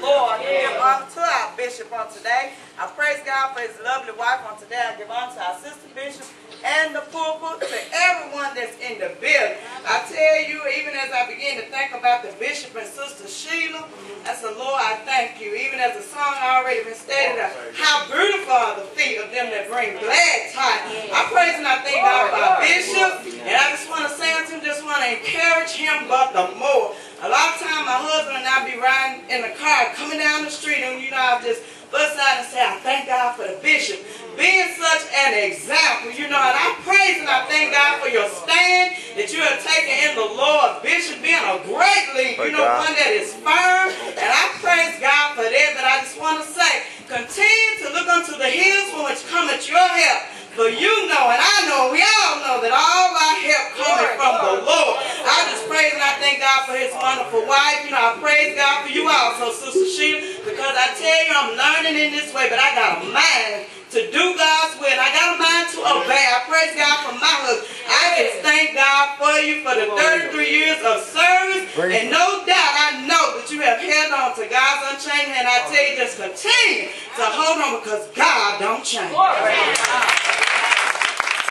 Lord. Give honor to our bishop on today. I praise God for his lovely wife on today. I give honor to our sister bishop and the pulpit, to everyone that's in the building. I tell you, even as I begin to think about the bishop and sister Sheila, I said, Lord, I thank you. Even as the song already been stated, how beautiful are the feet of them that bring glad tidings. I praise and I thank God for our bishop. And I just want to say unto him, just want to encourage him but the more. A lot of times my husband and I be riding in the car, coming down the street, and you know, I just bust out and say, I thank God for the bishop being such an example, you know, and I praise and I thank God for your stand that you have taken in the Lord. Bishop being a great leader, you know, one that is firm, and I praise God for that. But I just want to say, continue to look unto the hills from which cometh your help. For you know, and I know, we all know that all our help coming from the Lord. I just praise and I thank God for his wonderful wife. You know, I praise God for you also, Sister Sheila, because I tell you, I'm learning in this way, but I got a mind to do God's will. I got a mind to obey. I praise God for my husband. I just thank God for you for the 33 years of service. And no doubt, I know that you have held on to God's unchanging hand. I tell you, just continue to hold on because God don't change.